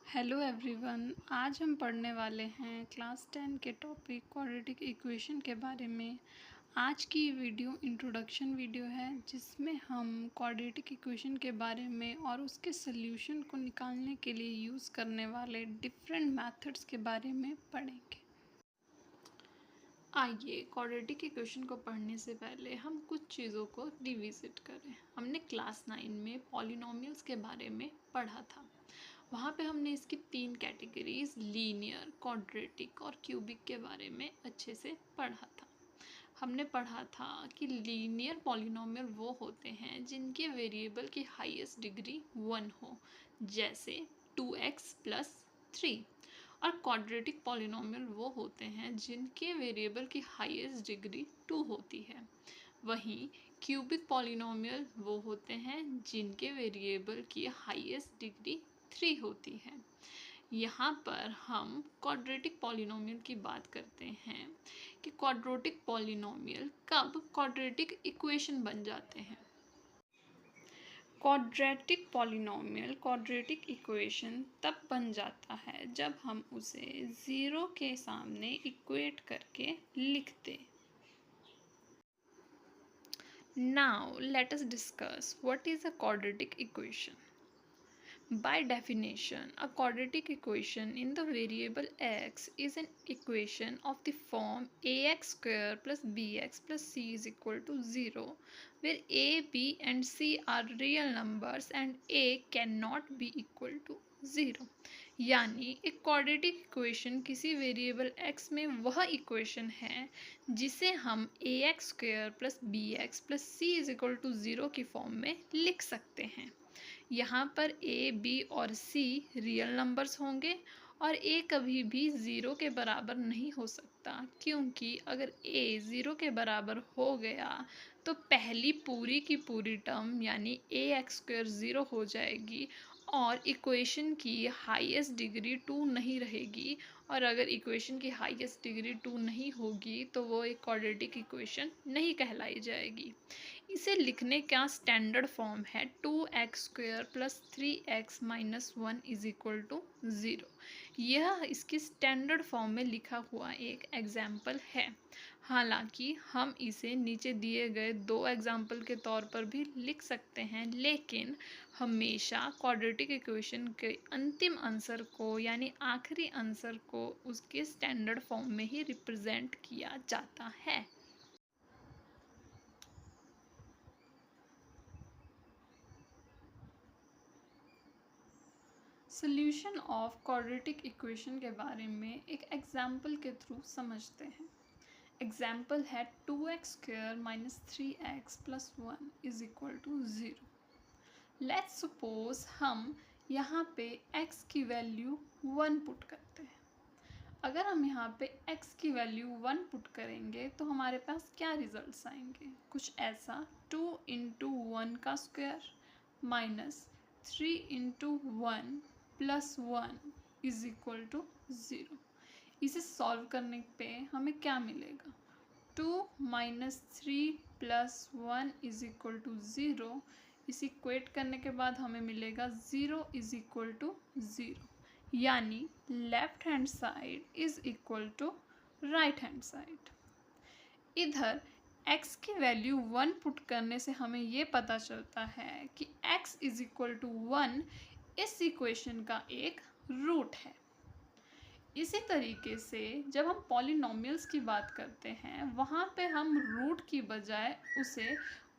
Hello everyone. आज हम पढ़ने वाले हैं क्लास 10 के टॉपिक क्वाड्रेटिक इक्वेशन के बारे में। आज की वीडियो इंट्रोडक्शन वीडियो है जिसमें हम क्वाड्रेटिक इक्वेशन के बारे में और उसके सल्यूशन को निकालने के लिए यूज़ करने वाले डिफरेंट मेथड्स के बारे में पढ़ेंगे। आइए क्वाड्रेटिक इक्वेशन को पढ़ने से पहले हम कुछ चीज़ों को रिविजिट करें। हमने क्लास 9 में पॉलिनोमियल्स के बारे में पढ़ा था। वहाँ पे हमने इसकी 3 कैटेगरीज लीनियर, क्वाड्रेटिक और क्यूबिक के बारे में अच्छे से पढ़ा था। हमने पढ़ा था कि लीनियर पॉलिनोमियल वो होते हैं जिनके वेरिएबल की हाईएस्ट डिग्री 1 हो, जैसे 2x + 3। और क्वाड्रेटिक पॉलिनोमियल वो होते हैं जिनके वेरिएबल की हाईएस्ट डिग्री 2 होती है। वहीं क्यूबिक पॉलिनोमियल वो होते हैं जिनके वेरिएबल की हाईएस्ट डिग्री 3 होती है। यहाँ पर हम क्वाड्रेटिक पॉलिनोमियल की बात करते हैं कि क्वाड्रेटिक पॉलिनोमियल कब क्वाड्रेटिक इक्वेशन बन जाते हैं। क्वाड्रेटिक पॉलिनोमियल क्वाड्रेटिक इक्वेशन तब बन जाता है जब हम उसे ज़ीरो के सामने इक्वेट करके लिखते। Now let us discuss what is a quadratic equation. By definition, a quadratic equation in the variable x is an equation of the form ax square plus bx plus c is equal to 0, where a, b and c are real numbers and a cannot be equal to 0. यानी एक quadratic equation किसी variable x में वह equation है जिसे हम ax square plus bx plus c is equal to 0 की form में लिख सकते हैं। यहाँ पर a, b और c रियल नंबर्स होंगे और a कभी भी 0 के बराबर नहीं हो सकता, क्योंकि अगर a 0 के बराबर हो गया तो पहली पूरी की पूरी टर्म यानी ax स्क्वायर 0 हो जाएगी और इक्वेशन की हाईएस्ट डिग्री 2 नहीं रहेगी। और अगर इक्वेशन की हाईएस्ट डिग्री 2 नहीं होगी तो वो एक क्वाड्रेटिक इक्वेशन नहीं कहलाई जाएगी। इसे लिखने का स्टैंडर्ड फॉर्म है 2x square plus 3x minus 1 is equal to 0। यह इसकी स्टैंडर्ड फॉर्म में लिखा हुआ एक एग्जाम्पल है। हालांकि हम इसे नीचे दिए गए 2 एग्जाम्पल के तौर पर भी लिख सकते हैं, लेकिन हमेशा क्वाड्रेटिक इक्वेशन के अंतिम आंसर को यानी आखिरी आंसर को उसके स्टैंडर्ड फॉर्म में ही रिप्रेजेंट किया जाता है। सॉल्यूशन ऑफ क्वाड्रेटिक इक्वेशन के बारे में एक एग्जाम्पल के थ्रू समझते हैं। एग्जाम्पल है 2x square minus 3x plus 1 is equal to 0। Let's suppose हम यहाँ पे x की वैल्यू 1 पुट करते हैं। अगर हम यहाँ पे x की वैल्यू 1 पुट करेंगे तो हमारे पास क्या रिजल्ट्स आएंगे? कुछ ऐसा 2 इंटू 1 का square minus 3 into 1 plus 1 is equal to 0। इसे सॉल्व करने पे हमें क्या मिलेगा? 2 minus 3 plus 1 is equal to 0। इसे इक्वेट करने के बाद हमें मिलेगा 0 इज इक्वल टू 0, यानी left hand side is equal to right hand side. इधर x की वैल्यू 1 पुट करने से हमें ये पता चलता है कि x इज इक्वल टू 1 इस इक्वेशन का एक रूट है। इसी तरीके से जब हम पॉलिनोमियल्स की बात करते हैं वहाँ पे हम रूट की बजाय उसे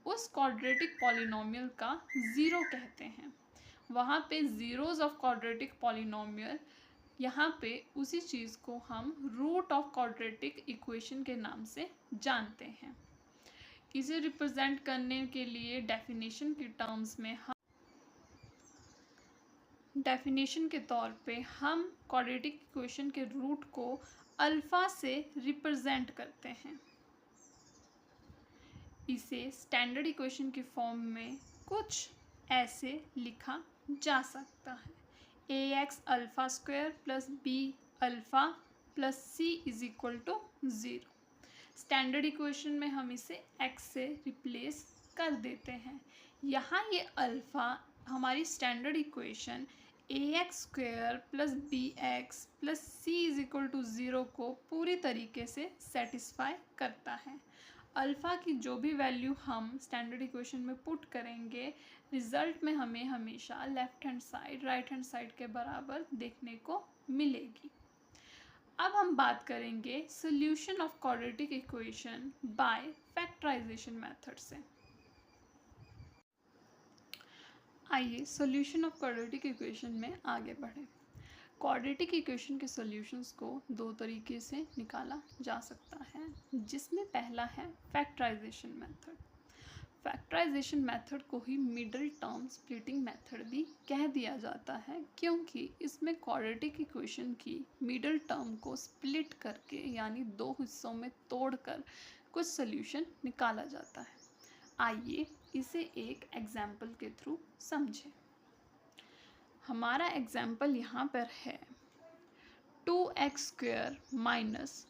उस क्वाड्रेटिक पॉलिनोमियल का ज़ीरो कहते हैं। वहाँ पे ज़ीरोज़ ऑफ क्वाड्रेटिक पॉलिनोमियल, यहाँ पे उसी चीज़ को हम रूट ऑफ क्वाड्रेटिक इक्वेशन के नाम से जानते हैं। इसे रिप्रेजेंट करने के लिए डेफिनेशन की टर्म्स में डेफिनेशन के तौर पे हम क्वाड्रेटिक इक्वेशन के रूट को अल्फ़ा से रिप्रेजेंट करते हैं। इसे स्टैंडर्ड इक्वेशन की फॉर्म में कुछ ऐसे लिखा जा सकता है। ax alpha square plus b alpha plus c is equal to 0। Standard equation में हम इसे x से रिप्लेस कर देते हैं। यहाँ ये अल्फ़ा हमारी standard equation ax² plus bx plus c is equal to 0 को पूरी तरीके से सेटिस्फाई करता है। अल्फ़ा की जो भी वैल्यू हम स्टैंडर्ड इक्वेशन में पुट करेंगे, रिजल्ट में हमें हमेशा left hand side right hand side के बराबर देखने को मिलेगी। अब हम बात करेंगे solution of quadratic equation by factorization method से। आइए सॉल्यूशन ऑफ क्वाड्रेटिक इक्वेशन में आगे बढ़ें। क्वाड्रेटिक इक्वेशन के सॉल्यूशंस को दो तरीके से निकाला जा सकता है, जिसमें पहला है फैक्टराइजेशन मेथड। फैक्टराइजेशन मेथड को ही मिडिल टर्म स्प्लिटिंग मेथड भी कह दिया जाता है, क्योंकि इसमें क्वाड्रेटिक इक्वेशन की मिडिल टर्म को स्प्लिट करके यानी दो हिस्सों में तोड़कर कुछ सॉल्यूशन निकाला जाता है। आइए इसे एक एग्जाम्पल के थ्रू समझें। हमारा एग्जाम्पल यहाँ पर है 2x² minus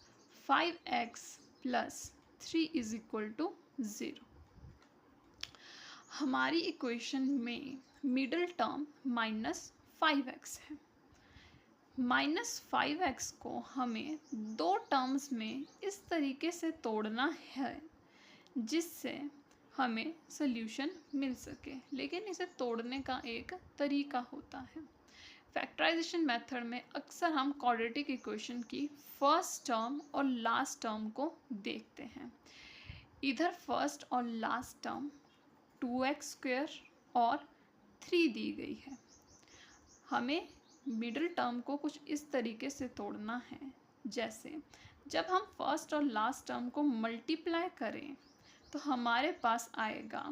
5x plus 3 is equal to 0। हमारी इक्वेशन में मिडिल टर्म -5x है। -5x को हमें दो टर्म्स में इस तरीके से तोड़ना है जिससे हमें सॉल्यूशन मिल सके, लेकिन इसे तोड़ने का एक तरीका होता है। फैक्टराइजेशन मेथड में अक्सर हम क्वाड्रेटिक इक्वेशन की फर्स्ट टर्म और लास्ट टर्म को देखते हैं। इधर फर्स्ट और लास्ट टर्म 2x² और 3 दी गई है। हमें मिडिल टर्म को कुछ इस तरीके से तोड़ना है, जैसे जब हम फर्स्ट और लास्ट टर्म को मल्टीप्लाई करें तो हमारे पास आएगा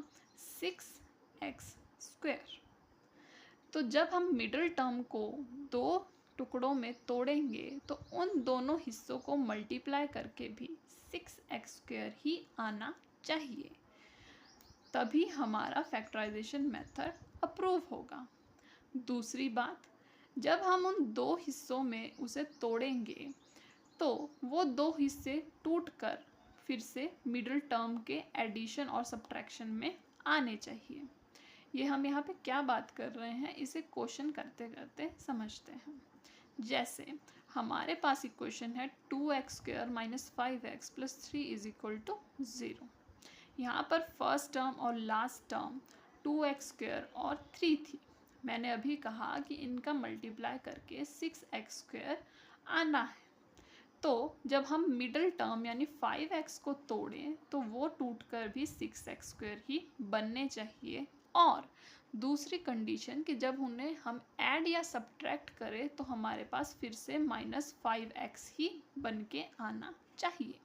6x²। तो जब हम मिडिल टर्म को दो टुकड़ों में तोड़ेंगे तो उन दोनों हिस्सों को मल्टीप्लाई करके भी 6x² ही आना चाहिए, तभी हमारा फैक्टराइजेशन मेथड अप्रूव होगा। दूसरी बात, जब हम उन दो हिस्सों में उसे तोड़ेंगे तो वो दो हिस्से टूटकर फिर से मिडिल टर्म के एडिशन और सब्ट्रैक्शन में आने चाहिए। ये हम यहाँ पे क्या बात कर रहे हैं, इसे क्वेश्चन करते करते समझते हैं। जैसे हमारे पास इक्वेशन है 2x² minus 5x plus 3 is equal to 0। यहाँ पर फर्स्ट टर्म और लास्ट टर्म 2x² और 3 थी। मैंने अभी कहा कि इनका मल्टीप्लाई करके 6x² आना है। तो जब हम मिडिल टर्म यानी 5x को तोड़ें तो वो टूटकर भी 6x² ही बनने चाहिए। और दूसरी कंडीशन कि जब उन्हें हम ऐड या सब्ट्रैक्ट करें तो हमारे पास फिर से -5x ही बन के आना चाहिए।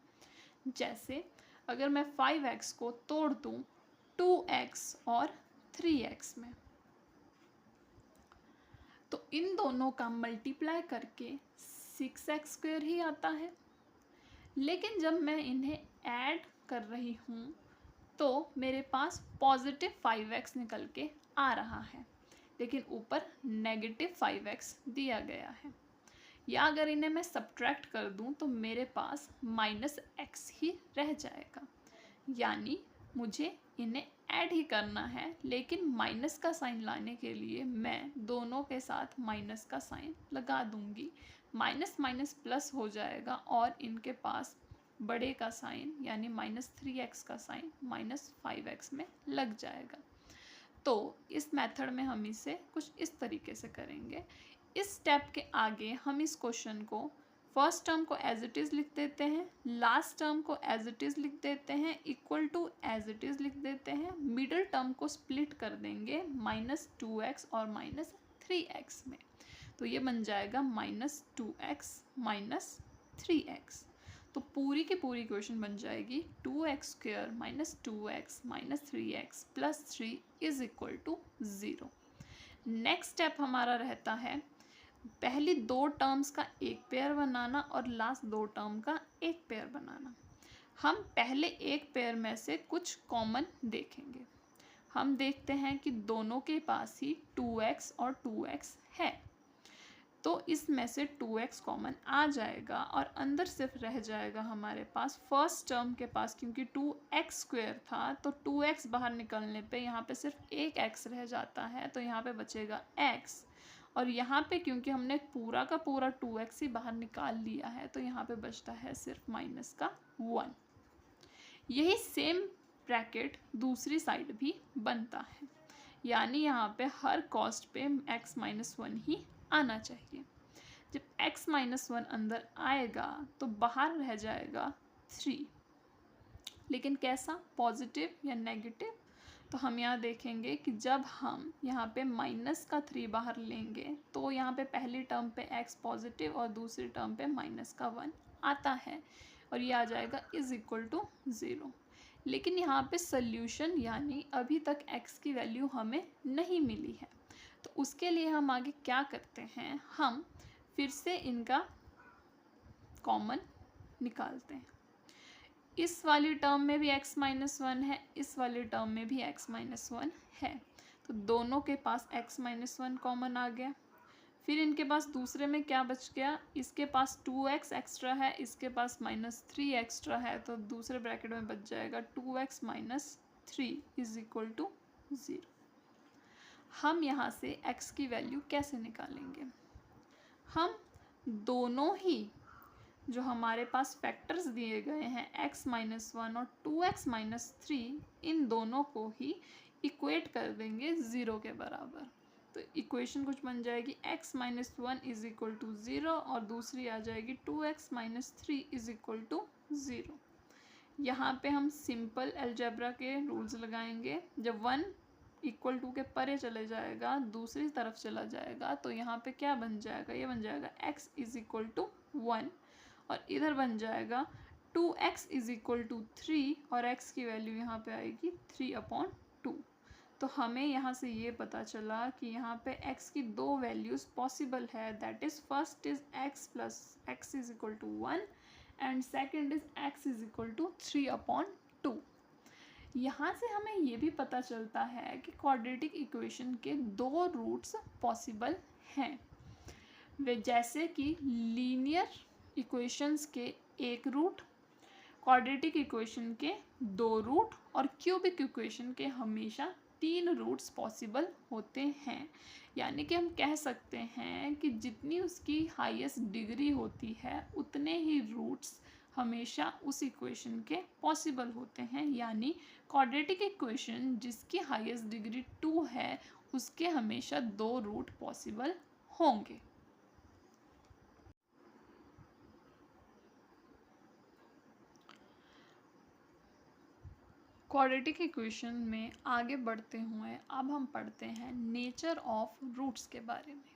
जैसे अगर मैं 5x को तोड़ दूँ 2x और 3x में, तो इन दोनों का मल्टीप्लाई करके 6x² ही आता है। लेकिन जब मैं इन्हें ऐड कर रही हूँ तो मेरे पास पॉजिटिव 5x निकल के आ रहा है, लेकिन ऊपर नेगेटिव 5x दिया गया है। या अगर इन्हें मैं सब्ट्रैक्ट कर दूँ तो मेरे पास -x ही रह जाएगा। यानी मुझे इन्हें ऐड ही करना है, लेकिन माइनस का साइन लाने के लिए मैं दोनों के साथ माइनस का साइन लगा दूंगी। माइनस माइनस प्लस हो जाएगा और इनके पास बड़े का साइन यानी -3x का साइन -5x में लग जाएगा। तो इस मेथड में हम इसे कुछ इस तरीके से करेंगे। इस स्टेप के आगे हम इस क्वेश्चन को फर्स्ट टर्म को एज इट इज़ लिख देते हैं, लास्ट टर्म को एज इट इज़ लिख देते हैं, equal to as it is लिख देते हैं, मिडिल टर्म को स्प्लिट कर देंगे -2x और -3x में। तो ये बन जाएगा -2x -3x। तो पूरी की पूरी इक्वेशन बन जाएगी 2x² minus 2x minus 3x plus 3 is equal to 0। Next step हमारा रहता है पहली दो टर्म्स का एक पेयर बनाना और लास्ट दो टर्म का एक पेयर बनाना। हम पहले एक पेयर में से कुछ कॉमन देखेंगे। हम देखते हैं कि दोनों के पास ही 2x और 2x है, तो इसमें से 2x कॉमन आ जाएगा और अंदर सिर्फ रह जाएगा हमारे पास फर्स्ट टर्म के पास, क्योंकि 2x² था तो 2x बाहर निकलने पे यहाँ पे सिर्फ एक x रह जाता है, तो यहाँ पे बचेगा x और यहाँ पे क्योंकि हमने पूरा का पूरा 2x ही बाहर निकाल लिया है तो यहाँ पे बचता है सिर्फ माइनस का 1। यही सेम ब्रैकेट दूसरी साइड भी बनता है, यानी यहाँ पे हर कॉस्ट पे x माइनस 1 ही आना चाहिए। जब x माइनस 1 अंदर आएगा तो बाहर रह जाएगा 3, लेकिन कैसा, पॉजिटिव या नेगेटिव? तो हम यहाँ देखेंगे कि जब हम यहाँ पे माइनस का 3 बाहर लेंगे तो यहाँ पे पहली टर्म पे x पॉजिटिव और दूसरी टर्म पे माइनस का 1 आता है और ये आ जाएगा इज इक्वल टू 0। लेकिन यहाँ पे सल्यूशन यानी अभी तक x की वैल्यू हमें नहीं मिली है, तो उसके लिए हम आगे क्या करते हैं, हम फिर से इनका कॉमन निकालते हैं। इस वाली टर्म में भी x माइनस 1 है, इस वाली टर्म में भी x माइनस 1 है, तो दोनों के पास x माइनस 1 कॉमन आ गया। फिर इनके पास दूसरे में क्या बच गया, इसके पास 2x एक्स्ट्रा है, इसके पास माइनस 3 एक्स्ट्रा है, तो दूसरे ब्रैकेट में बच जाएगा 2x minus 3 is equal to 0। हम यहाँ से x की वैल्यू कैसे निकालेंगे, हम दोनों ही जो हमारे पास फैक्टर्स दिए गए हैं x माइनस 1 और 2x माइनस 3, इन दोनों को ही इक्वेट कर देंगे 0 के बराबर। तो इक्वेशन कुछ बन जाएगी x minus 1 is equal to 0 और दूसरी आ जाएगी 2x minus 3 is equal to 0। यहाँ पे हम सिंपल अलजेब्रा के रूल्स लगाएंगे। जब 1 इक्वल टू के परे चले जाएगा, दूसरी तरफ चला जाएगा, तो यहाँ पे क्या बन जाएगा, ये बन जाएगा x इज इक्वल टू 1 और इधर बन जाएगा 2x इज इक्वल टू 3 और x की वैल्यू यहाँ पे आएगी 3/2। तो हमें यहाँ से ये पता चला कि यहाँ पे x की दो वैल्यूज़ पॉसिबल है, that is first is x plus x is equal to 1 and second is x is equal to 3/2। यहाँ से हमें ये भी पता चलता है कि क्वाड्रेटिक इक्वेशन के दो रूट्स पॉसिबल हैं, वे जैसे कि लीनियर इक्वेशंस के एक रूट, क्वाड्रेटिक इक्वेशन के दो रूट और क्यूबिक इक्वेशन के हमेशा 3 रूट्स पॉसिबल होते हैं। यानी कि हम कह सकते हैं कि जितनी उसकी हाईएस्ट डिग्री होती है उतने ही रूट्स हमेशा उस इक्वेशन के पॉसिबल होते हैं। यानी क्वाड्रेटिक इक्वेशन जिसकी हाईएस्ट डिग्री 2 है उसके हमेशा 2 रूट पॉसिबल होंगे। क्वाड्रेटिक इक्वेशन में आगे बढ़ते हुए अब हम पढ़ते हैं नेचर ऑफ रूट्स के बारे में।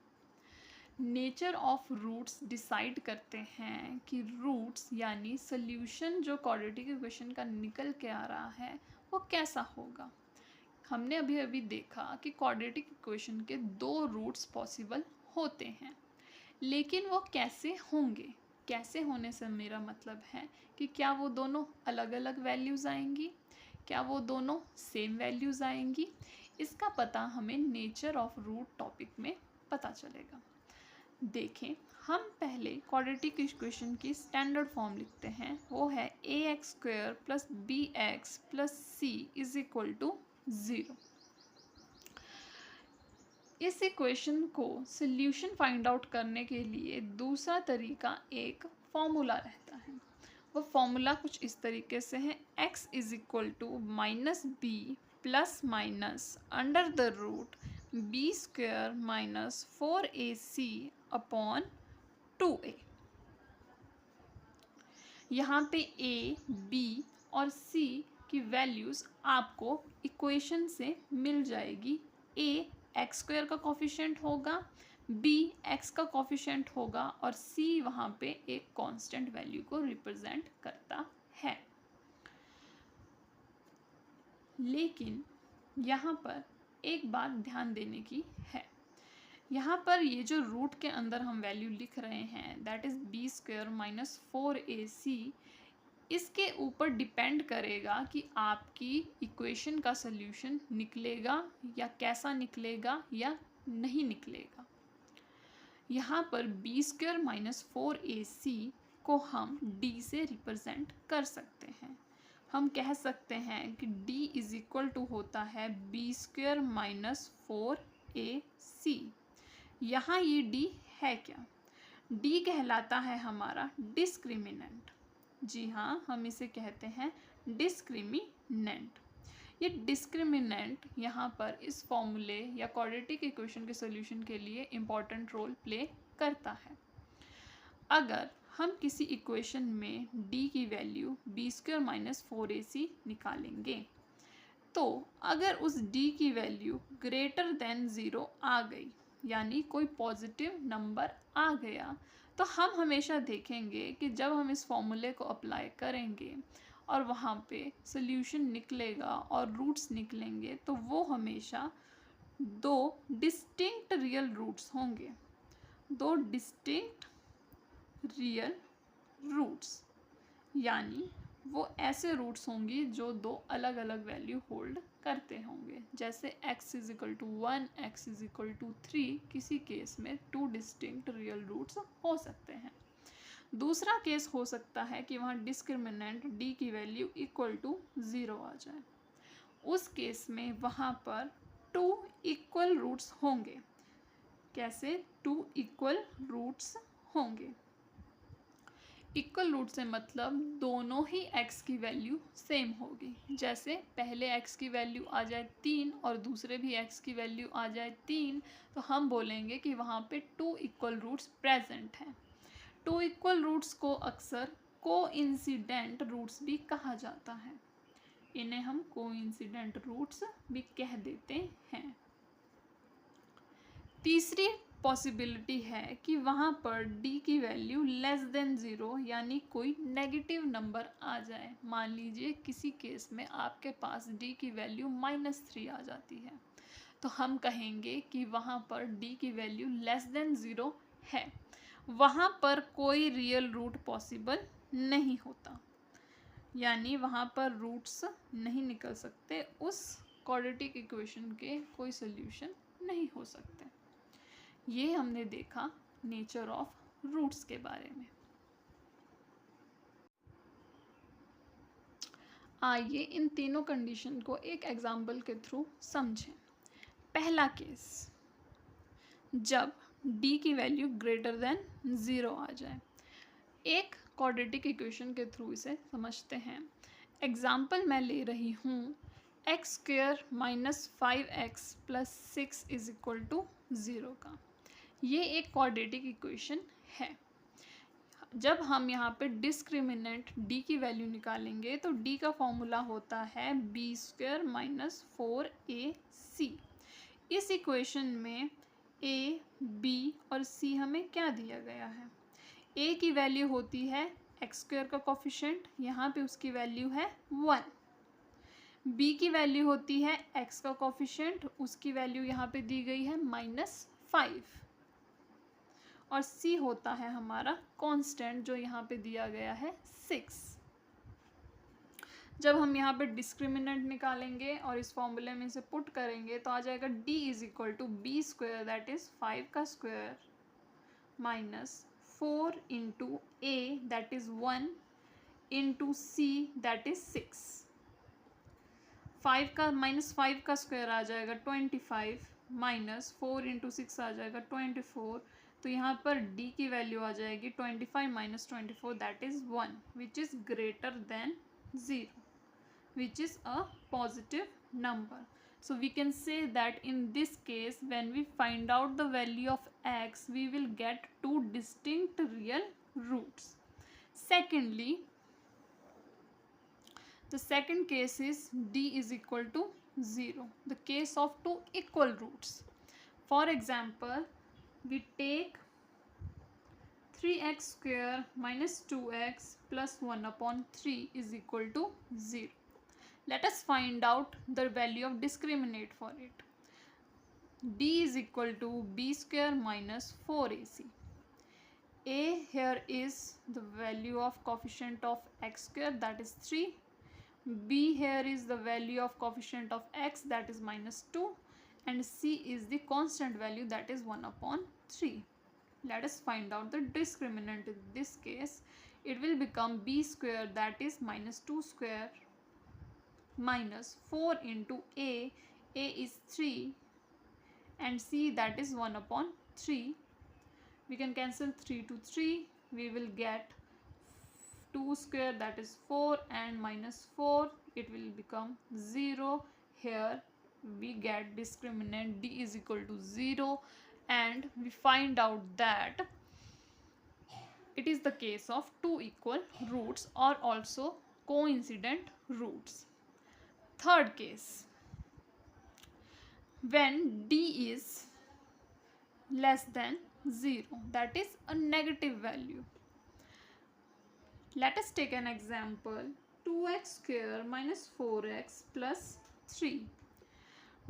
नेचर ऑफ रूट्स डिसाइड करते हैं कि रूट्स यानी सल्यूशन जो क्वाड्रेटिक इक्वेशन का निकल के आ रहा है वो कैसा होगा। हमने अभी अभी देखा कि क्वाड्रेटिक इक्वेशन के 2 रूट्स पॉसिबल होते हैं, लेकिन वो कैसे होंगे, कैसे होने से मेरा मतलब है कि क्या वो दोनों अलग अलग वैल्यूज़ आएंगी, क्या वो दोनों सेम वैल्यूज़ आएंगी, इसका पता हमें नेचर ऑफ रूट टॉपिक में पता चलेगा। देखें, हम पहले क्वाड्रेटिक इक्वेशन की स्टैंडर्ड फॉर्म लिखते हैं, वो है ax² plus bx plus c is equal to 0। इस इक्वेशन को सल्यूशन फाइंड आउट करने के लिए दूसरा तरीका एक फॉर्मूला रहता है। वो फॉर्मूला कुछ इस तरीके से है, x is equal to minus B plus minus under the root b² minus 4ac upon 2a। यहाँ पे a, b और c की वैल्यूज़ आपको इक्वेशन से मिल जाएगी। a x² का कोफिशिएंट होगा, b x का कोफिशिएंट होगा और c वहाँ पे एक कांस्टेंट वैल्यू को रिप्रेजेंट करता है। लेकिन यहाँ पर एक बात ध्यान देने की है, यहाँ पर ये जो रूट के अंदर हम वैल्यू लिख रहे हैं that is b² minus 4ac, इसके ऊपर डिपेंड करेगा कि आपकी इक्वेशन का सल्यूशन निकलेगा या कैसा निकलेगा या नहीं निकलेगा। यहाँ पर b² माइनस 4ac को हम d से रिप्रेजेंट कर सकते हैं। हम कह सकते हैं कि d इज इक्वल टू होता है b² माइनस 4ac, यहाँ ये d है क्या? d कहलाता है हमारा डिस्क्रिमिनेंट। जी हाँ, हम इसे कहते हैं डिस्क्रिमिनेंट। ये डिस्क्रिमिनेंट यहाँ पर इस फॉर्मूले या क्वाड्रेटिक इक्वेशन के सॉल्यूशन के लिए इम्पॉर्टेंट रोल प्ले करता है। अगर हम किसी इक्वेशन में d की वैल्यू b² माइनस 4ac निकालेंगे, तो अगर उस d की वैल्यू ग्रेटर देन 0 आ गई, यानी कोई पॉजिटिव नंबर आ गया, तो हम हमेशा देखेंगे कि जब हम इस फॉर्मूले को अप्लाई करेंगे और वहाँ पे सोल्यूशन निकलेगा और रूट्स निकलेंगे, तो वो हमेशा दो डिस्टिंक्ट रियल रूट्स होंगे। दो डिस्टिंक्ट रियल रूट्स, यानी वो ऐसे रूट्स होंगी जो दो अलग अलग वैल्यू होल्ड करते होंगे। जैसे x is equal to 1, x is equal to 3, किसी केस में टू डिस्टिंक्ट रियल रूट्स हो सकते हैं। दूसरा केस हो सकता है कि वहाँ डिस्क्रिमिनेंट d की वैल्यू इक्वल टू 0 आ जाए। उस केस में वहाँ पर टू इक्वल रूट्स होंगे। कैसे टू इक्वल रूट्स होंगे? इक्वल रूट से मतलब दोनों ही x की वैल्यू सेम होगी। जैसे पहले x की वैल्यू आ जाए 3 और दूसरे भी x की वैल्यू आ जाए 3, तो हम बोलेंगे कि वहाँ पे टू इक्वल रूट्स प्रेजेंट हैं। टू इक्वल रूट्स को अक्सर कोइंसिडेंट रूट्स भी कहा जाता है। इन्हें हम कोइंसिडेंट रूट्स भी कह देते हैं। तीसरी पॉसिबिलिटी है कि वहाँ पर d की वैल्यू लेस देन 0, यानी कोई नेगेटिव नंबर आ जाए। मान लीजिए किसी केस में आपके पास d की वैल्यू -3 आ जाती है, तो हम कहेंगे कि वहाँ पर d की वैल्यू लेस देन 0 है। वहाँ पर कोई रियल रूट पॉसिबल नहीं होता, यानी वहाँ पर रूट्स नहीं निकल सकते। उस क्वाड्रेटिक इक्वेशन के कोई सोल्यूशन नहीं हो सकते। ये हमने देखा नेचर ऑफ रूट्स के बारे में। आइए इन तीनों कंडीशन को एक एग्जाम्पल के थ्रू समझें। पहला केस, जब d की वैल्यू ग्रेटर देन 0 आ जाए। एक क्वाड्रेटिक इक्वेशन के थ्रू इसे समझते हैं। एग्जाम्पल मैं ले रही हूँ x² minus 5x plus 6 is equal to 0 का। ये एक क्वाड्रेटिक इक्वेशन है। जब हम यहाँ पे डिस्क्रिमिनेंट d की वैल्यू निकालेंगे, तो d का फॉर्मूला होता है b² माइनस 4ac। इस इक्वेशन में a, b और c हमें क्या दिया गया है? a की वैल्यू होती है x² का कोफिशिएंट, यहाँ पे उसकी वैल्यू है 1। b की वैल्यू होती है x का कोफिशिएंट, उसकी वैल्यू यहाँ पे दी गई है -5। और c होता है हमारा कांस्टेंट, जो यहाँ पे दिया गया है 6। जब हम यहाँ पे डिस्क्रिमिनेंट निकालेंगे और इस फॉर्मूले में इसे पुट करेंगे, तो आ जाएगा d is equal to b² that is 5 का square minus 4 into a that is 1 into c that is 6। 5 का स्क्वायर आ जाएगा 25 माइनस 4 इंटू 6 आ जाएगा 24। तो यहाँ पर d की वैल्यू आ जाएगी 25 minus 24 that is 1, which is greater than 0, which is a positive number. So we can say that in this case, when we find out the value of x, we will get two distinct real roots. Secondly, the second case is d is equal to 0, the case of two equal roots. For example, we take 3x square minus 2x plus 1 upon 3 is equal to 0. Let us find out the value of discriminant for it. d is equal to b² minus 4ac. a here is the value of coefficient of x², that is 3. b here is the value of coefficient of x, that is -2. And c is the constant value, that is 1 upon 3. Let us find out the discriminant. In this case, it will become b², that is -2 square minus 4 into a is 3, and c that is 1 upon 3. We can cancel 3 to 3. We will get 2 square, that is 4, and minus 4, it will become 0. Here we get discriminant d is equal to 0, and we find out that it is the case of two equal roots or also coincident roots. Third case, when d is less than 0, that is a negative value. Let us take an example, 2x square minus 4x plus 3.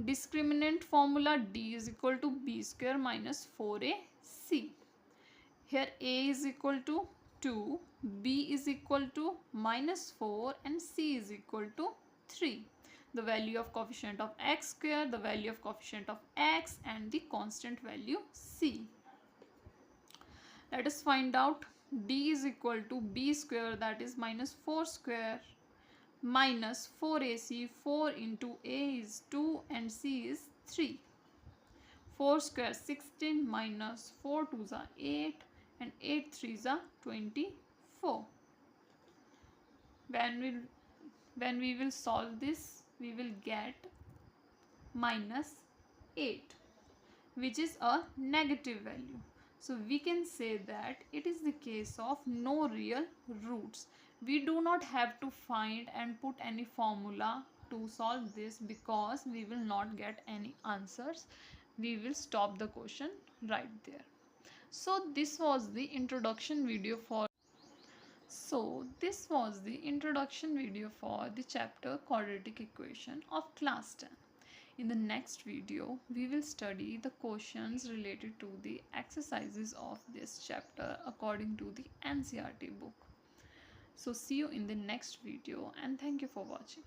Discriminant formula d is equal to b square minus 4ac. Here a is equal to 2, b is equal to minus 4, and c is equal to 3. The value of coefficient of x square, the value of coefficient of x, and the constant value c. Let us find out d is equal to b square, that is minus 4 square minus 4ac. 4 into a is 2 and c is 3. 4 square 16 minus 4 2s are 8 and 8 3s are 24. When we will solve this, we will get minus 8, which is a negative value. So we can say that it is the case of no real roots. We do not have to find and put any formula to solve this because we will not get any answers. We will stop the question right there. So this was the introduction video for the chapter quadratic equation of class 10. In the next video, we will study the questions related to the exercises of this chapter according to the NCERT book. So see you in the next video, and thank you for watching.